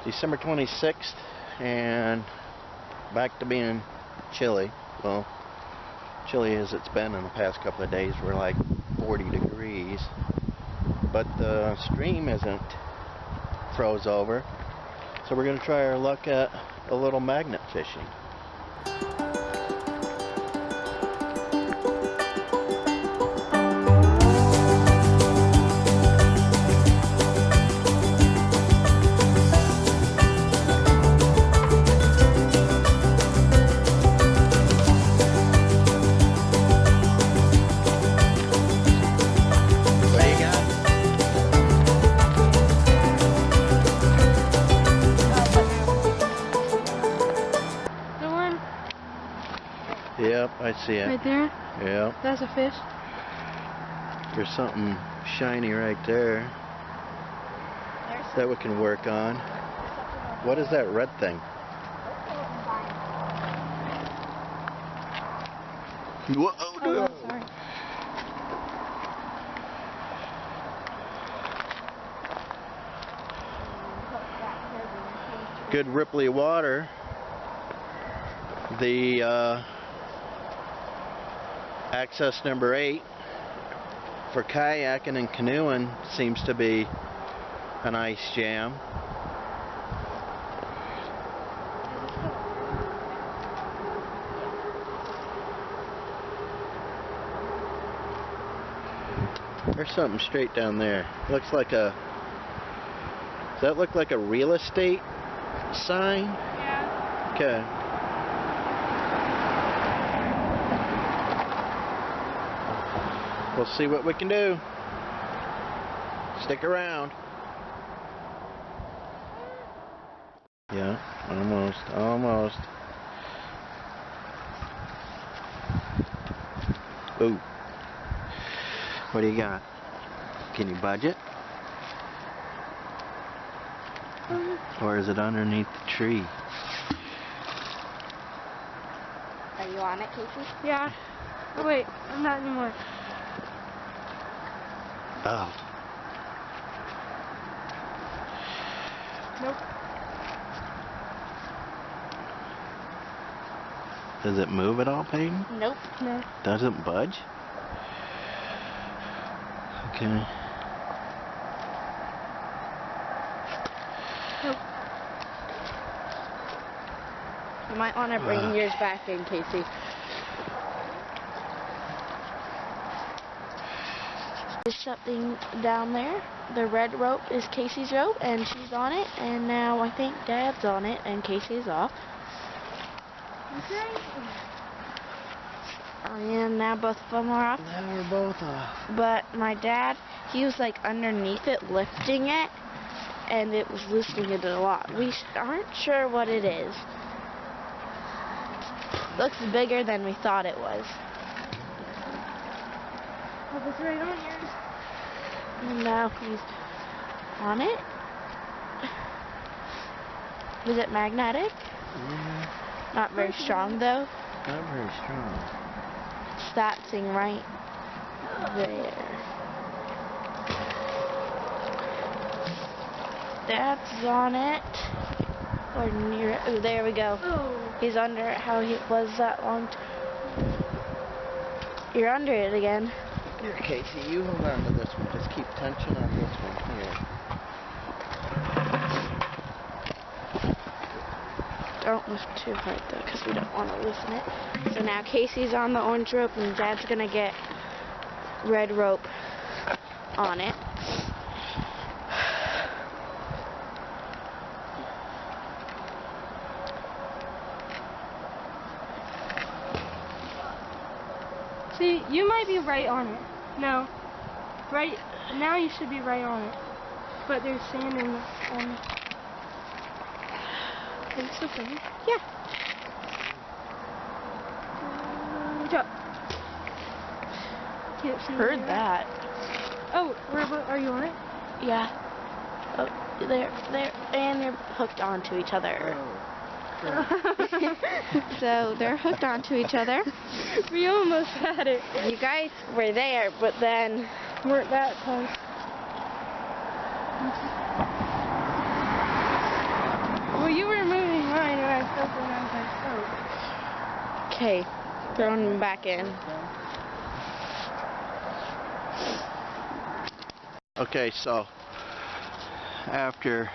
December 26th, and back to being chilly. Well, chilly as it's been in the past couple of days. We're like 40 degrees, but the stream isn't froze over, so we're going to try our luck at a little magnet fishing. Yep, I see it. Right there? Yep. That's a fish. There's something shiny right there that we can work on. What is that red thing? Whoa, oh, sorry. Good ripply water. The access number 8 for kayaking and canoeing seems to be an ice jam. There's something straight down there. Looks like a... Does that look like a real estate sign? Yeah. Okay. We'll see what we can do. Stick around. Yeah, almost. Ooh. What do you got? Can you budge it? Or is it underneath the tree? Are you on it, Casey? Yeah. Oh, wait, I'm not anymore. Oh. Nope. Does it move at all, Peyton? Nope. No. Doesn't budge? Okay. Nope. You might want to bring yours back in, Casey. There's something down there. The red rope is Casey's rope, and she's on it, and now I think Dad's on it, and Casey's off. Okay. And now both of them are off. Now we're both off. But my dad, he was like underneath it, lifting it, and it was loosening it a lot. We aren't sure what it is. Looks bigger than we thought it was. Oh, it's right on yours. And now he's on it. Is it magnetic? Yeah. Not very strong though. Not very strong. It's that thing right there. Dad's on it. Or near it. Oh, there we go. Oh. He's under it. How he was that long. You're under it again. Here, Casey, you hold on to this one. Just keep tension on this one. Here. Don't lift too hard though, because we don't want to loosen it. So now Casey's on the orange rope, and Dad's gonna get red rope on it. See, you might be right on it. No. Right now you should be right on it. But there's sand in on it. Is it still filming? Yeah. Watch out. Can't see Heard you. that. Oh, are you on it? Yeah. Oh, there, and they're hooked onto each other. So they're hooked onto each other. We almost had it. You guys were there, but then Weren't that close. rope around my throat. Okay, throwing them back in. Okay, so after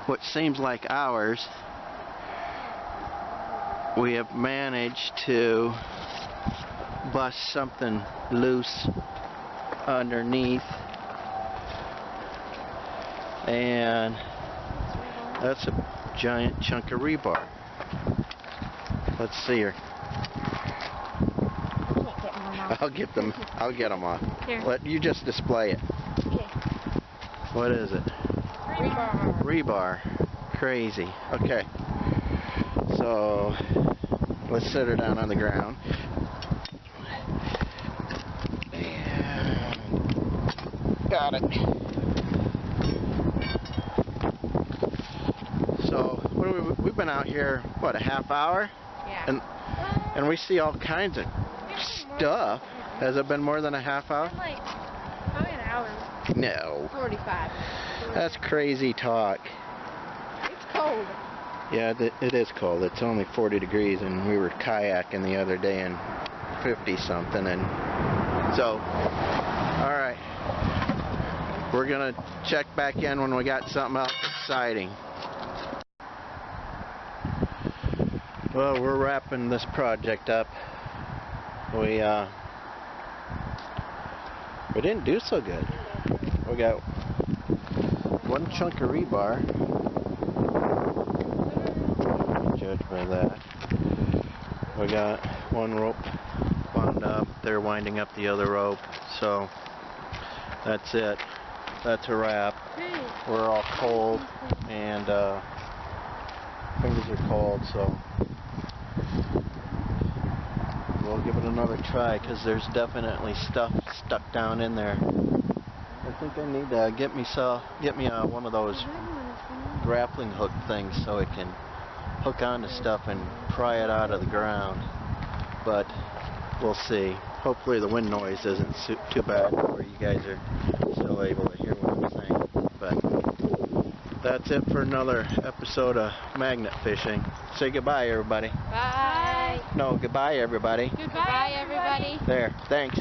what seems like hours, we have managed to bust something loose underneath, and that's a giant chunk of rebar. Let's see here. I'll get them off. Here. Let you just display it. Okay. What is it? Rebar. Rebar. Crazy. Okay. So let's set her down on the ground. And got it. So we've been out here, what, a half hour? Yeah. And we see all kinds of stuff. Has it been more than a half hour? Like, probably an hour. No. 45. That's crazy talk. It's cold. Yeah, it is cold. It's only 40 degrees, and we were kayaking the other day in 50 something, and so, all right, we're gonna check back in when we got something else exciting. Well, we're wrapping this project up. We didn't do so good. We got one chunk of rebar. Judge by that. We got one rope wound up. They're winding up the other rope. So that's it. That's a wrap. We're all cold, and fingers are cold, so we'll give it another try, because there's definitely stuff stuck down in there. I think I need to get me one of those grappling hook things so it can hook onto stuff and pry it out of the ground. But we'll see. Hopefully the wind noise isn't too bad where you guys are still able to hear what I'm saying. But that's it for another episode of magnet fishing. Say goodbye, everybody. Bye. No, goodbye, everybody. Goodbye, everybody. There. Thanks.